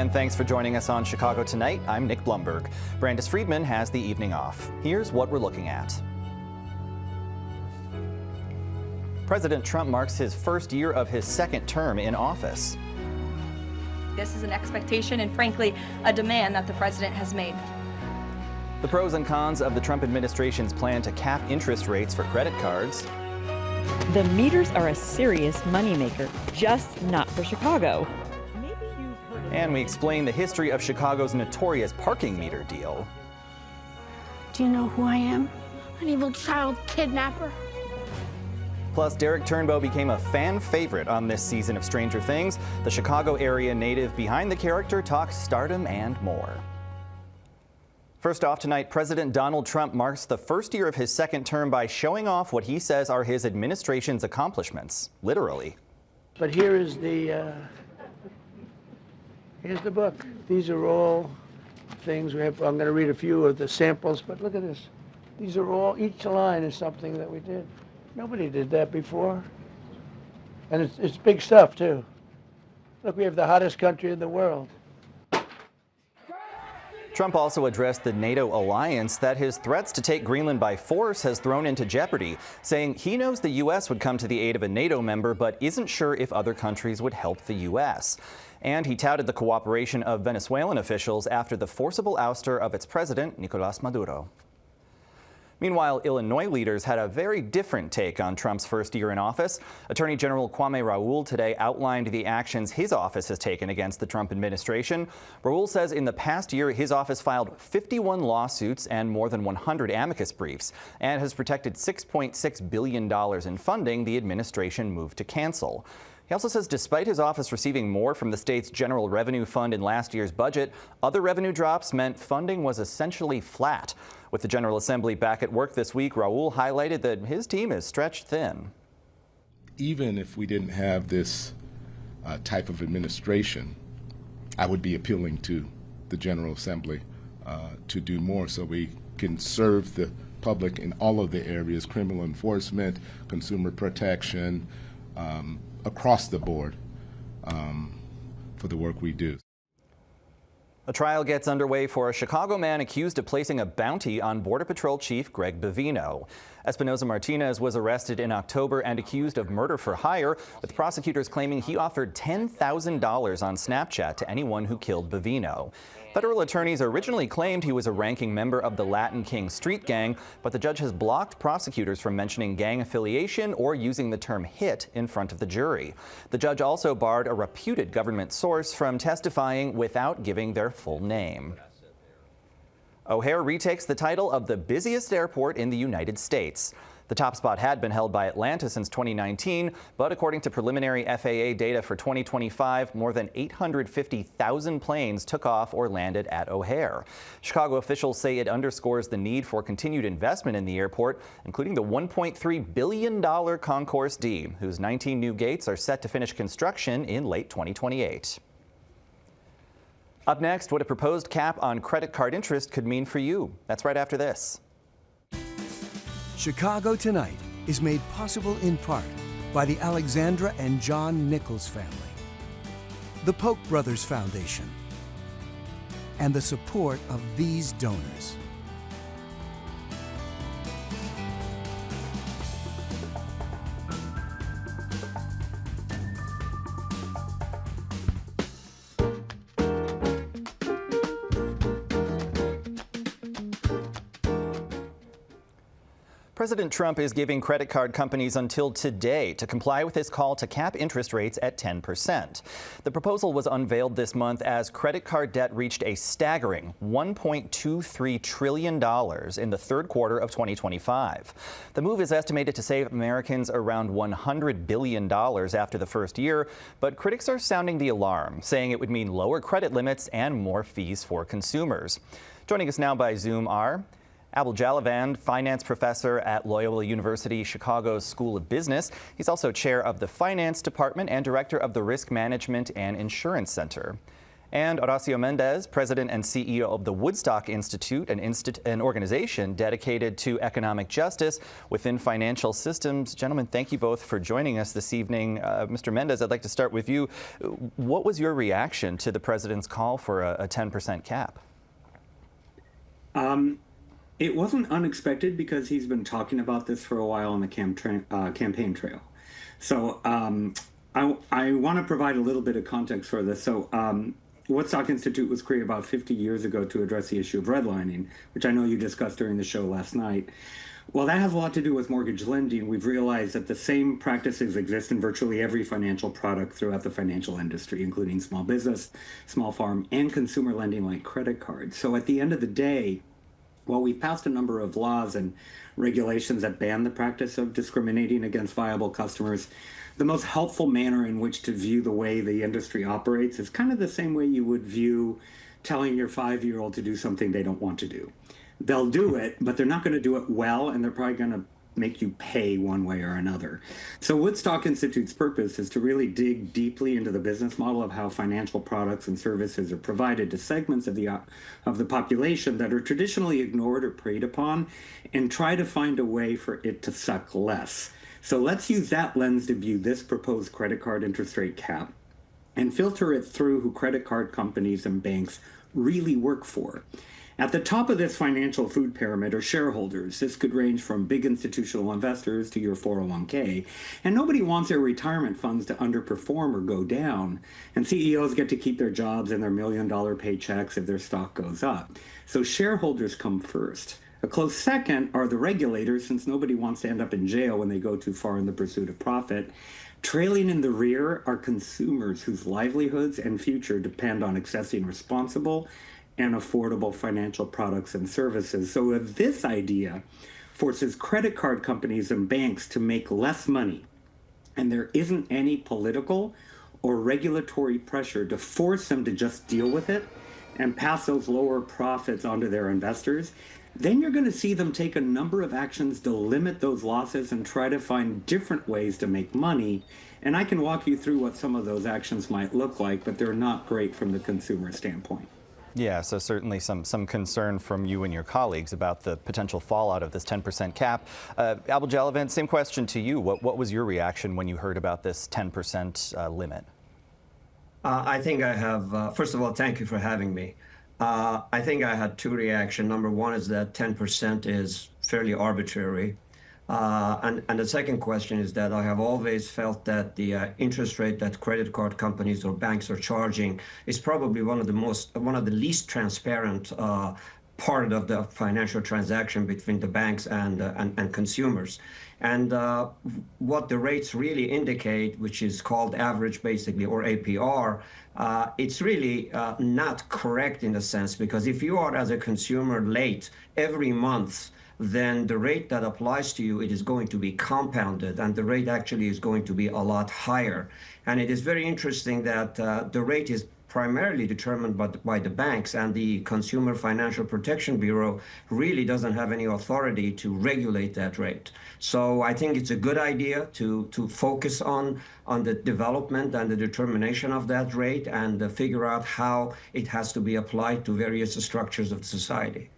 and thanks for joining us on Chicago Tonight. I'm Nick Blumberg. Brandis Friedman has the evening off. Here's what we're looking at. President Trump marks his first year of his second term in office. This is an expectation and, frankly, a demand that the president has made. The pros and cons of the Trump administration's plan to cap interest rates for credit cards. The meters are a serious moneymaker, just not for Chicago. And we explain the history of Chicago's notorious parking meter deal. Do you know who I am? An evil child kidnapper. Plus, Derek Turnbow became a fan favorite on this season of Stranger Things. The Chicago area native behind the character talks stardom and more. First off tonight, President Donald Trump marks the first year of his second term by showing off what he says are his administration's accomplishments, literally. But here is here's the book. These are all things we have. I'm going to read a few of the samples, but look at this. These are all, each line is something that we did. Nobody did that before. And it's big stuff, too. Look, we have the hottest country in the world. Trump also addressed the NATO alliance that his threats to take Greenland by force has thrown into jeopardy, saying he knows the U.S. would come to the aid of a NATO member, but isn't sure if other countries would help the U.S. And he touted the cooperation of Venezuelan officials after the forcible ouster of its president, Nicolás Maduro. Meanwhile, Illinois leaders had a very different take on Trump's first year in office. Attorney General Kwame Raoul today outlined the actions his office has taken against the Trump administration. Raoul says in the past year, his office filed 51 lawsuits and more than 100 amicus briefs, and has protected $6.6 billion in funding the administration moved to cancel. He also says despite his office receiving more from the state's general revenue fund in last year's budget, other revenue drops meant funding was essentially flat. With the General Assembly back at work this week, Raoul highlighted that his team is stretched thin. Even if we didn't have this type of administration, I would be appealing to the General Assembly to do more so we can serve the public in all of the areas, criminal enforcement, consumer protection, across the board for the work we do. A trial gets underway for a Chicago man accused of placing a bounty on Border Patrol Chief Greg Bavino. Espinoza Martinez was arrested in October and accused of murder for hire, with prosecutors claiming he offered $10,000 on Snapchat to anyone who killed Bavino. Federal attorneys originally claimed he was a ranking member of the Latin King street gang, but the judge has blocked prosecutors from mentioning gang affiliation or using the term hit in front of the jury. The judge also barred a reputed government source from testifying without giving their full name. O'Hare retakes the title of the busiest airport in the United States. The top spot had been held by Atlanta since 2019, but according to preliminary FAA data for 2025, more than 850,000 planes took off or landed at O'Hare. Chicago officials say it underscores the need for continued investment in the airport, including the $1.3 billion Concourse D, whose 19 new gates are set to finish construction in late 2028. Up next, what a proposed cap on credit card interest could mean for you. That's right after this. Chicago Tonight is made possible in part by the Alexandra and John Nichols family, the Polk Brothers Foundation, and the support of these donors. President Trump is giving credit card companies until today to comply with his call to cap interest rates at 10%. The proposal was unveiled this month as credit card debt reached a staggering $1.23 trillion in the third quarter of 2025. The move is estimated to save Americans around $100 billion after the first year, but critics are sounding the alarm, saying it would mean lower credit limits and more fees for consumers. Joining us now by Zoom are Abel Jalavand, finance professor at Loyola University Chicago's School of Business. He's also chair of the finance department and director of the Risk Management and Insurance Center. And Horacio Mendez, President and CEO of the Woodstock Institute, an organization dedicated to economic justice within financial systems. Gentlemen, thank you both for joining us this evening. Mr. Mendez, I'd like to start with you. What was your reaction to the president's call for a 10% cap? It wasn't unexpected because he's been talking about this for a while on the campaign trail. So I want to provide a little bit of context for this. So Woodstock Institute was created about 50 years ago to address the issue of redlining, which I know you discussed during the show last night. Well, that has a lot to do with mortgage lending. We've realized that the same practices exist in virtually every financial product throughout the financial industry, including small business, small farm, and consumer lending like credit cards. So at the end of the day, while we've passed a number of laws and regulations that ban the practice of discriminating against viable customers, the most helpful manner in which to view the way the industry operates is kind of the same way you would view telling your 5-year-old to do something they don't want to do. They'll do it, but they're not going to do it well, and they're probably going to make you pay one way or another. So Woodstock Institute's purpose is to really dig deeply into the business model of how financial products and services are provided to segments of the population that are traditionally ignored or preyed upon, and try to find a way for it to suck less. So let's use that lens to view this proposed credit card interest rate cap and filter it through who credit card companies and banks really work for. At the top of this financial food pyramid are shareholders. This could range from big institutional investors to your 401k. And nobody wants their retirement funds to underperform or go down. And CEOs get to keep their jobs and their $1 million paychecks if their stock goes up. So shareholders come first. A close second are the regulators, since nobody wants to end up in jail when they go too far in the pursuit of profit. Trailing in the rear are consumers whose livelihoods and future depend on accessing responsible and affordable financial products and services. So if this idea forces credit card companies and banks to make less money, and there isn't any political or regulatory pressure to force them to just deal with it and pass those lower profits onto their investors, then you're going to see them take a number of actions to limit those losses and try to find different ways to make money. And I can walk you through what some of those actions might look like, but they're not great from the consumer standpoint. Yeah, so certainly some concern from you and your colleagues about the potential fallout of this 10% cap. Abel Jalivand, same question to you. What was your reaction when you heard about this 10% limit? I think I have, first of all, thank you for having me. I think I had two reactions. Number one is that 10% is fairly arbitrary. And the second question is that I have always felt that the interest rate that credit card companies or banks are charging is probably one of the least transparent part of the financial transaction between the banks and consumers. And what the rates really indicate, which is called average basically, or APR, it's really not correct in a sense, because if you are as a consumer late every month, then the rate that applies to you, it is going to be compounded, and the rate actually is going to be a lot higher. And it is very interesting that the rate is primarily determined by the banks, and the Consumer Financial Protection Bureau really doesn't have any authority to regulate that rate. So I think it's a good idea to focus on the development and the determination of that rate and figure out how it has to be applied to various structures of society.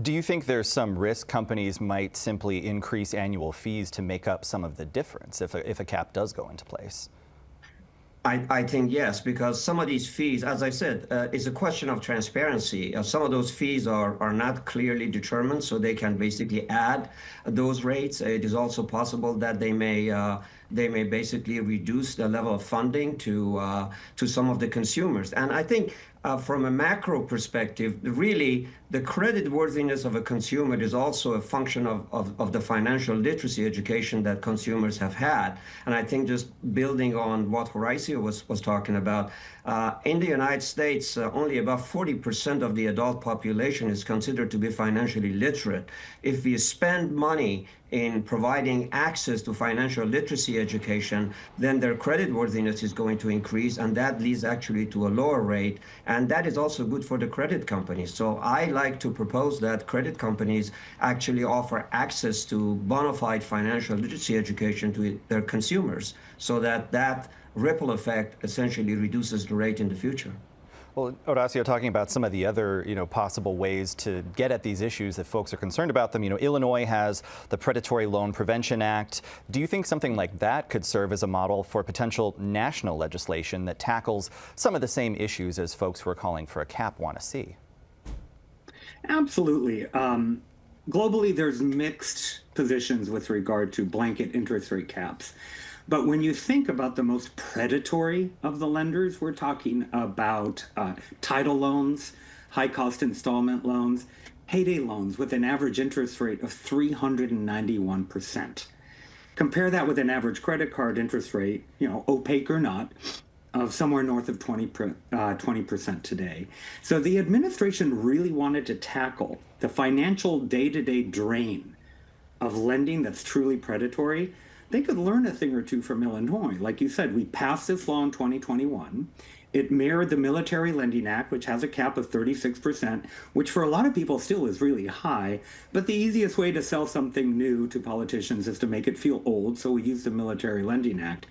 Do you think there's some risk companies might simply increase annual fees to make up some of the difference if a cap does go into place? I think yes, because some of these fees, as I said, is a question of transparency. Some of those fees are not clearly determined, so they can basically add those rates. It is also possible that they may basically reduce the level of funding to some of the consumers. And I think from a macro perspective, really the creditworthiness of a consumer is also a function of the financial literacy education that consumers have had. And I think just building on what Horacio was talking about, in the United States, only about 40% of the adult population is considered to be financially literate. If we spend money in providing access to financial literacy education, then their creditworthiness is going to increase, and that leads actually to a lower rate. And that is also good for the credit companies. So I like to propose that credit companies actually offer access to bona fide financial literacy education to their consumers, so that ripple effect essentially reduces the rate in the future. Well, Horacio, talking about some of the other, possible ways to get at these issues if folks are concerned about them. Illinois has the Predatory Loan Prevention Act. Do you think something like that could serve as a model for potential national legislation that tackles some of the same issues as folks who are calling for a cap want to see? Absolutely. Globally, there's mixed positions with regard to blanket interest rate caps. But when you think about the most predatory of the lenders, we're talking about title loans, high-cost installment loans, payday loans with an average interest rate of 391%. Compare that with an average credit card interest rate, opaque or not, of somewhere north of 20% today. So the administration really wanted to tackle the financial day-to-day drain of lending that's truly predatory. They could learn a thing or two from Illinois. Like you said, we passed this law in 2021. It mirrored the Military Lending Act, which has a cap of 36%, which for a lot of people still is really high. But the easiest way to sell something new to politicians is to make it feel old, so we used the Military Lending Act.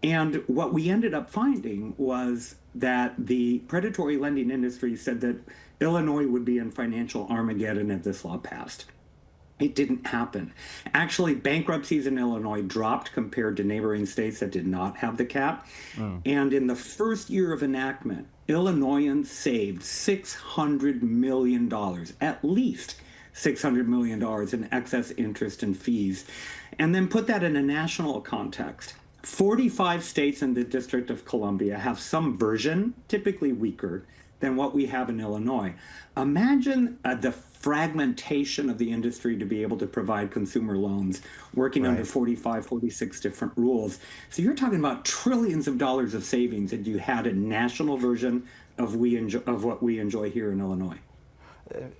And what we ended up finding was that the predatory lending industry said that Illinois would be in financial Armageddon if this law passed. It didn't happen. Actually, bankruptcies in Illinois dropped compared to neighboring states that did not have the cap. And in the first year of enactment, Illinoisans saved $600 million, at least $600 million in excess interest and fees. And then put that in a national context. 45 states in the District of Columbia have some version, typically weaker, than what we have in Illinois. Imagine the fragmentation of the industry to be able to provide consumer loans working under 45, 46 different rules. So you're talking about trillions of dollars of savings if you had a national version of what we enjoy here in Illinois.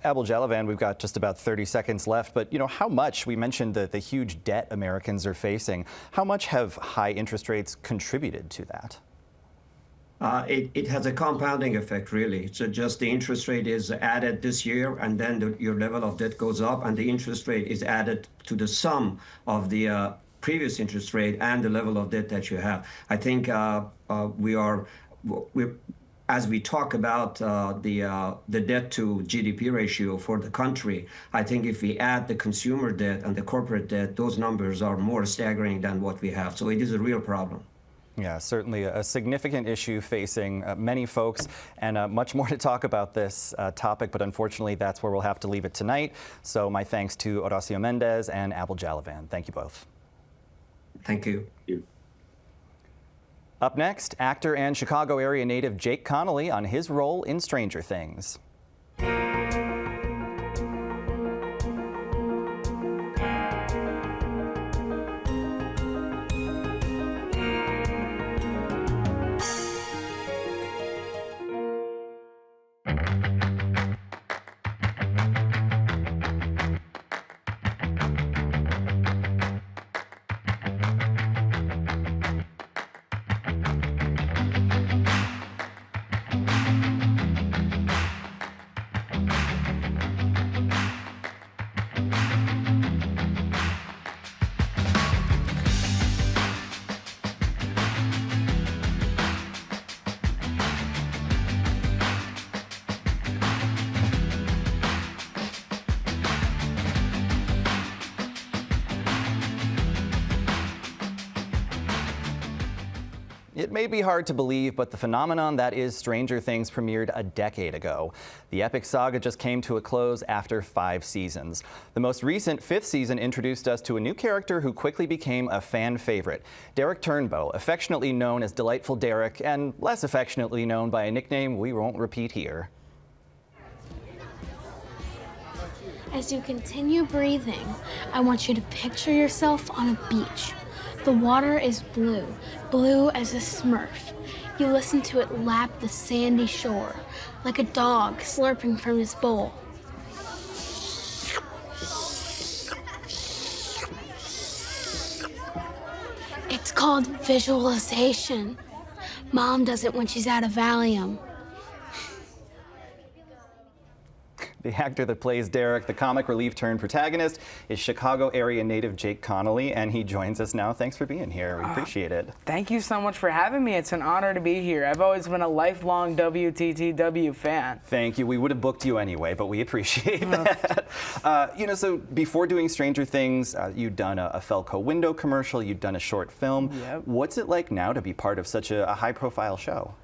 Abu-Jalavan, we've got just about 30 seconds left, but how much, we mentioned the huge debt Americans are facing, how much have high interest rates contributed to that? It has a compounding effect, really. So just the interest rate is added this year, and then your level of debt goes up, and the interest rate is added to the sum of the previous interest rate and the level of debt that you have. I think as we talk about the debt to GDP ratio for the country, I think if we add the consumer debt and the corporate debt, those numbers are more staggering than what we have. So it is a real problem. Yeah, certainly a significant issue facing many folks, and much more to talk about this topic, but unfortunately that's where we'll have to leave it tonight. So my thanks to Horacio Mendez and Abu-Jalavan. Thank you both. Thank you. Up next, actor and Chicago area native Jake Connolly on his role in Stranger Things. It may be hard to believe, but the phenomenon that is Stranger Things premiered a decade ago. The epic saga just came to a close after 5 seasons. The most recent 5th season introduced us to a new character who quickly became a fan favorite. Derek Turnbow, affectionately known as Delightful Derek, and less affectionately known by a nickname we won't repeat here. As you continue breathing, I want you to picture yourself on a beach. The water is blue, blue as a smurf. You listen to it lap the sandy shore, like a dog slurping from his bowl. It's called visualization. Mom does it when she's out of Valium. The actor that plays Derek, the comic relief turned protagonist, is Chicago area native Jake Connolly, and he joins us now. Thanks for being here. We appreciate it. Thank you so much for having me. It's an honor to be here. I've always been a lifelong WTTW fan. Thank you. We would have booked you anyway, but we appreciate that. So before doing Stranger Things, you'd done a Felco window commercial, you'd done a short film. Yep. What's it like now to be part of such a high-profile show?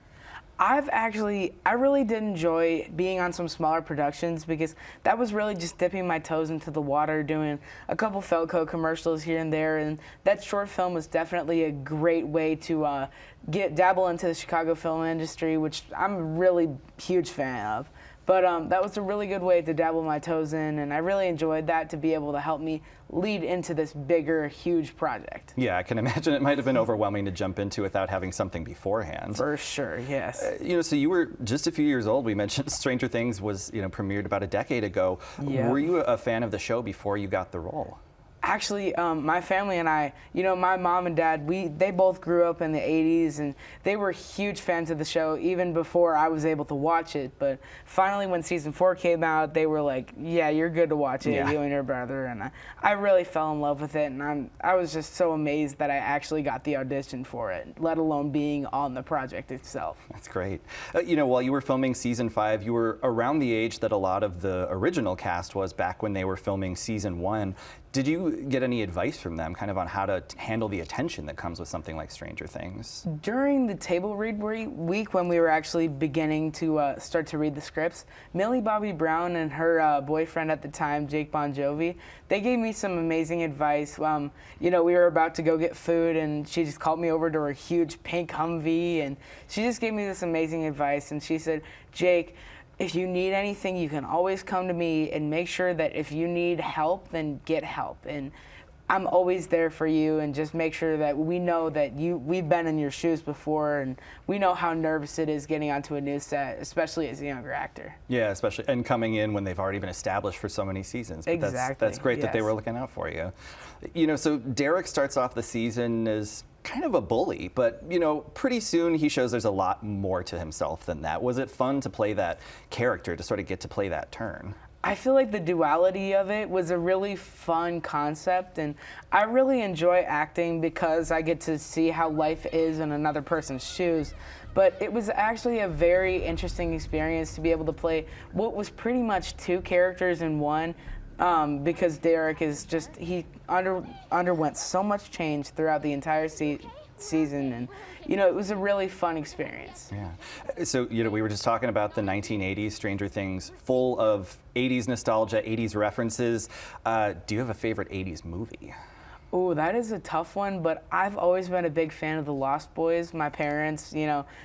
I really did enjoy being on some smaller productions because that was really just dipping my toes into the water, doing a couple Felco commercials here and there, and that short film was definitely a great way to dabble into the Chicago film industry, which I'm a really huge fan of. But that was a really good way to dabble my toes in, and I really enjoyed that to be able to help me lead into this bigger, huge project. Yeah, I can imagine it might have been overwhelming to jump into without having something beforehand. For sure, yes. So you were just a few years old. We mentioned Stranger Things was, premiered about a decade ago. Yeah. Were you a fan of the show before you got the role? Actually, my family and I, my mom and dad, they both grew up in the 80s, and they were huge fans of the show even before I was able to watch it. But finally, when season 4 came out, they were like, yeah, you're good to watch it, you and your brother. And I really fell in love with it, and I was just so amazed that I actually got the audition for it, let alone being on the project itself. That's great. While you were filming season 5, you were around the age that a lot of the original cast was back when they were filming season 1. Did you get any advice from them kind of on how to handle the attention that comes with something like Stranger Things? During the table read week, when we were actually beginning to start to read the scripts, Millie Bobby Brown and her boyfriend at the time, Jake Bon Jovi, they gave me some amazing advice. We were about to go get food, and she just called me over to her huge pink Humvee, and she just gave me this amazing advice, and she said, Jake, if you need anything, you can always come to me, and make sure that if you need help, then get help. And I'm always there for you, and just make sure that we know that we've been in your shoes before, and we know how nervous it is getting onto a new set, especially as a younger actor. Yeah, especially, and coming in when they've already been established for so many seasons. But Exactly. That's great that they were looking out for you. So Derek starts off the season as kind of a bully, but pretty soon he shows there's a lot more to himself than that. Was it fun to play that character, to sort of get to play that turn? I feel like the duality of it was a really fun concept, and I really enjoy acting because I get to see how life is in another person's shoes. But it was actually a very interesting experience to be able to play what was pretty much 2 characters in one. Because Derek is he underwent so much change throughout the entire season, and it was a really fun experience. Yeah. So we were just talking about the 1980s Stranger Things, full of 80s nostalgia, 80s references. Do you have a favorite 80s movie? Oh, that is a tough one, but I've always been a big fan of The Lost Boys. My parents,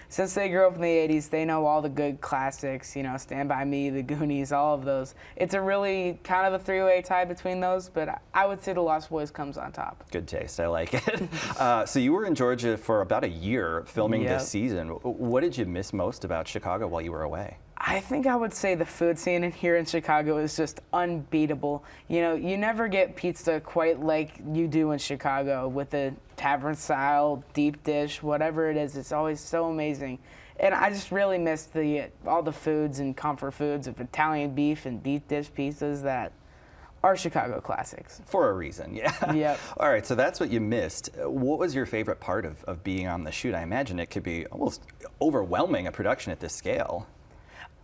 since they grew up in the 80s, they know all the good classics, Stand By Me, The Goonies, all of those. It's a really kind of a 3-way tie between those, but I would say The Lost Boys comes on top. Good taste, I like it. So you were in Georgia for about a year filming this season. What did you miss most about Chicago while you were away? I think I would say the food scene in here in Chicago is just unbeatable. You never get pizza quite like you do in Chicago with the tavern style, deep dish, whatever it is. It's always so amazing. And I just really miss all the foods and comfort foods of Italian beef and deep dish pizzas that are Chicago classics. For a reason, yeah. Yep. All right, so that's what you missed. What was your favorite part of being on the shoot? I imagine it could be almost overwhelming, a production at this scale.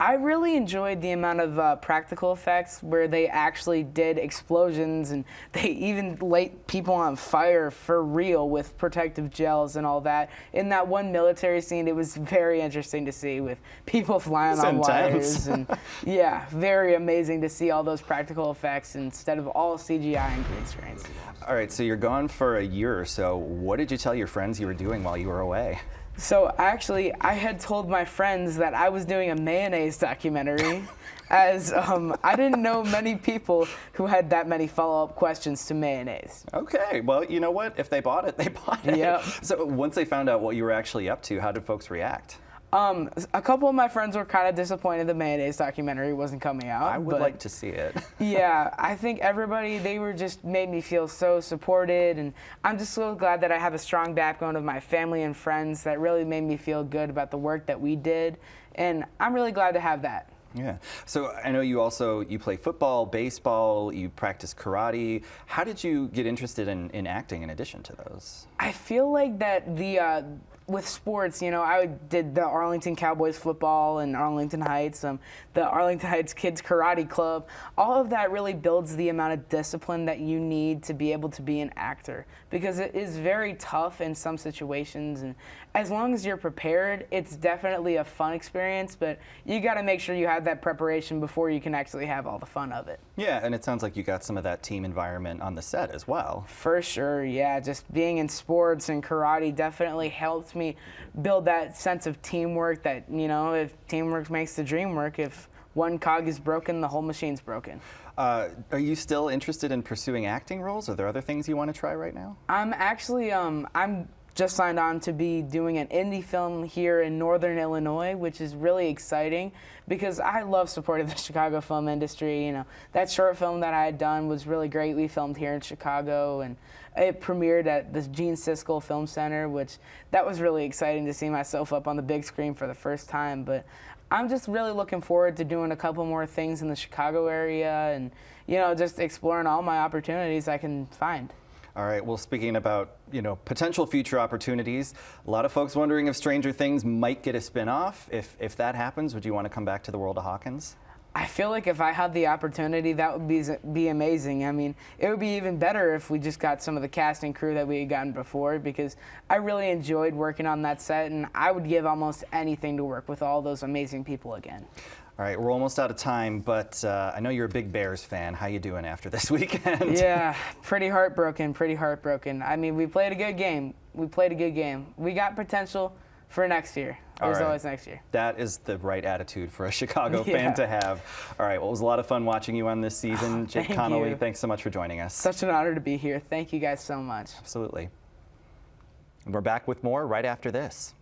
I really enjoyed the amount of practical effects where they actually did explosions, and they even lit people on fire for real with protective gels and all that. In that one military scene, it was very interesting to see with people flying on wires. And yeah, very amazing to see all those practical effects instead of all CGI and green screens. All right, so you're gone for a year or so. What did you tell your friends you were doing while you were away? So actually, I had told my friends that I was doing a mayonnaise documentary, as I didn't know many people who had that many follow-up questions to mayonnaise. Okay, well, you know what? If they bought it, they bought it. Yep. So once they found out what you were actually up to, how did folks react? A couple of my friends were kind of disappointed the mayonnaise documentary wasn't coming out. I would like to see it. Yeah, I think everybody, they were just made me feel so supported, and I'm just so glad that I have a strong backbone of my family and friends that really made me feel good about the work that we did, and I'm really glad to have that. Yeah. So I know you play football, baseball, you practice karate. How did you get interested in acting in addition to those? I feel like that with sports, I did the Arlington Cowboys football in Arlington Heights, the Arlington Heights Kids Karate Club. All of that really builds the amount of discipline that you need to be able to be an actor, because it is very tough in some situations. And as long as you're prepared, it's definitely a fun experience, but you got to make sure you have that preparation before you can actually have all the fun of it. Yeah, and it sounds like you got some of that team environment on the set as well. For sure, yeah. Just being in sports and karate definitely helped me build that sense of teamwork that, if teamwork makes the dream work, if one cog is broken, the whole machine's broken. Are you still interested in pursuing acting roles? Are there other things you want to try right now? I'm actually, I'm just signed on to be doing an indie film here in Northern Illinois, which is really exciting because I love supporting the Chicago film industry. That short film that I had done was really great. We filmed here in Chicago, and it premiered at the Gene Siskel Film Center, which that was really exciting to see myself up on the big screen for the first time. But I'm just really looking forward to doing a couple more things in the Chicago area and, just exploring all my opportunities I can find. All right, well, speaking about, potential future opportunities, a lot of folks wondering if Stranger Things might get a spin-off. If that happens, would you want to come back to the world of Hawkins? I feel like if I had the opportunity, that would be amazing. I mean, it would be even better if we just got some of the cast and crew that we had gotten before, because I really enjoyed working on that set, and I would give almost anything to work with all those amazing people again. All right, we're almost out of time, but I know you're a big Bears fan. How you doing after this weekend? Yeah, pretty heartbroken. I mean, we played a good game. We got potential for next year. There's always next year. That is the right attitude for a Chicago fan to have. All right, well, it was a lot of fun watching you on this season. Jake Connolly, thanks so much for joining us. Such an honor to be here. Thank you guys so much. Absolutely. And we're back with more right after this.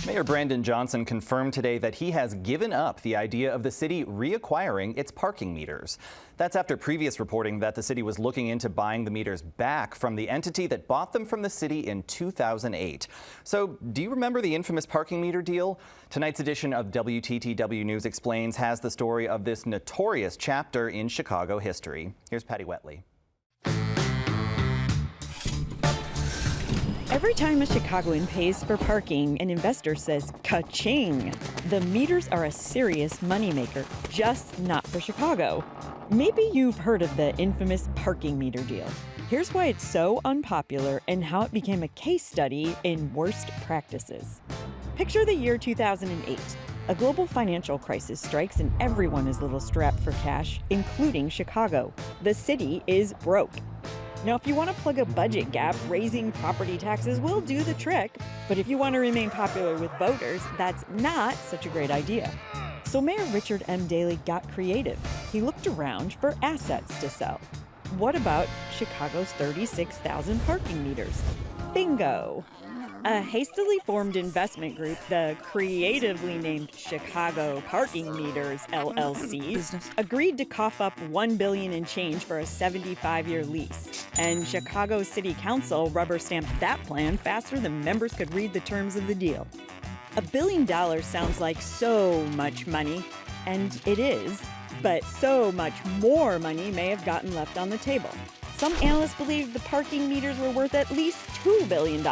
Mayor Brandon Johnson confirmed today that he has given up the idea of the city reacquiring its parking meters. That's after previous reporting that the city was looking into buying the meters back from the entity that bought them from the city in 2008. So, do you remember the infamous parking meter deal? Tonight's edition of WTTW News Explains has the story of this notorious chapter in Chicago history. Here's Patty Wetley. Every time a Chicagoan pays for parking, an investor says, ka-ching. The meters are a serious moneymaker, just not for Chicago. Maybe you've heard of the infamous parking meter deal. Here's why it's so unpopular and how it became a case study in worst practices. Picture the year 2008. A global financial crisis strikes and everyone is a little strapped for cash, including Chicago. The city is broke. Now, if you want to plug a budget gap, raising property taxes will do the trick. But if you want to remain popular with voters, that's not such a great idea. So Mayor Richard M. Daley got creative. He looked around for assets to sell. What about Chicago's 36,000 parking meters? Bingo! A hastily formed investment group, the creatively named Chicago Parking Meters, LLC, agreed to cough up $1 billion in change for a 75-year lease. And Chicago City Council rubber-stamped that plan faster than members could read the terms of the deal. $1 billion sounds like so much money, and it is, but so much more money may have gotten left on the table. Some analysts believe the parking meters were worth at least $2 billion.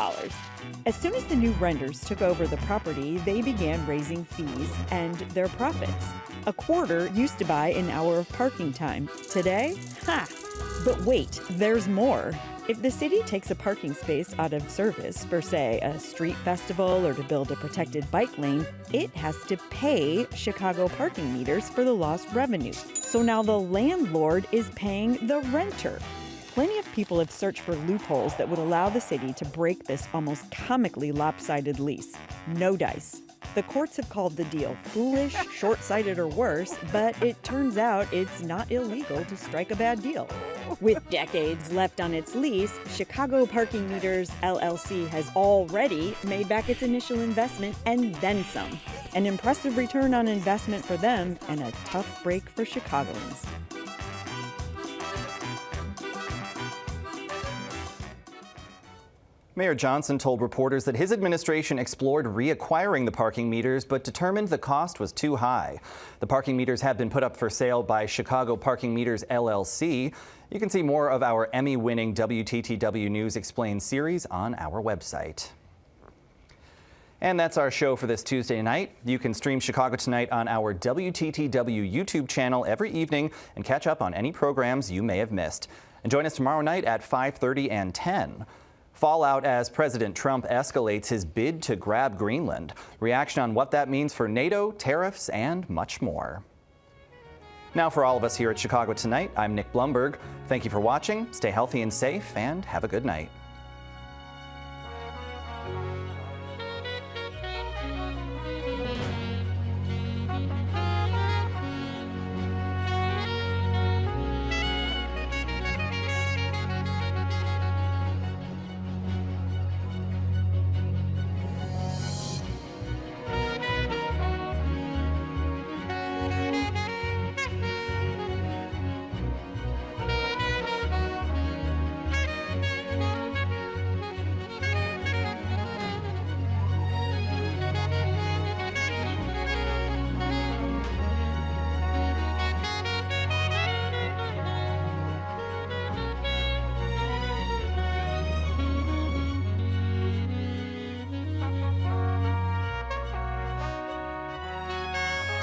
As soon as the new renters took over the property, they began raising fees and their profits. A quarter used to buy an hour of parking time. Today, But wait, there's more. If the city takes a parking space out of service for, say, a street festival or to build a protected bike lane, it has to pay Chicago parking meters for the lost revenue. So now the landlord is paying the renter. Plenty of people have searched for loopholes that would allow the city to break this almost comically lopsided lease. No dice. The courts have called the deal foolish, short-sighted, or worse, but it turns out it's not illegal to strike a bad deal. With decades left on its lease, Chicago Parking Meters LLC has already made back its initial investment and then some. An impressive return on investment for them and a tough break for Chicagoans. Mayor Johnson told reporters that his administration explored reacquiring the parking meters, but determined the cost was too high. The parking meters have been put up for sale by Chicago Parking Meters LLC. You can see more of our Emmy-winning WTTW News Explained series on our website. And that's our show for this Tuesday night. You can stream Chicago Tonight on our WTTW YouTube channel every evening and catch up on any programs you may have missed. And join us tomorrow night at 5:30 and 10. Fallout as President Trump escalates his bid to grab Greenland. Reaction on what that means for NATO, tariffs, and much more. Now for all of us here at Chicago Tonight, I'm Nick Blumberg. Thank you for watching. Stay healthy and safe, and have a good night.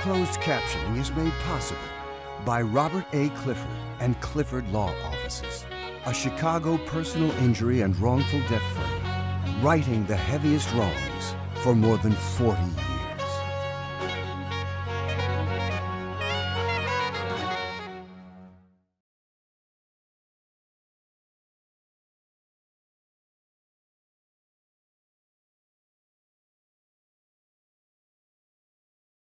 Closed captioning is made possible by Robert A. Clifford and Clifford Law Offices, a Chicago personal injury and wrongful death firm, righting the heaviest wrongs for more than 40 years.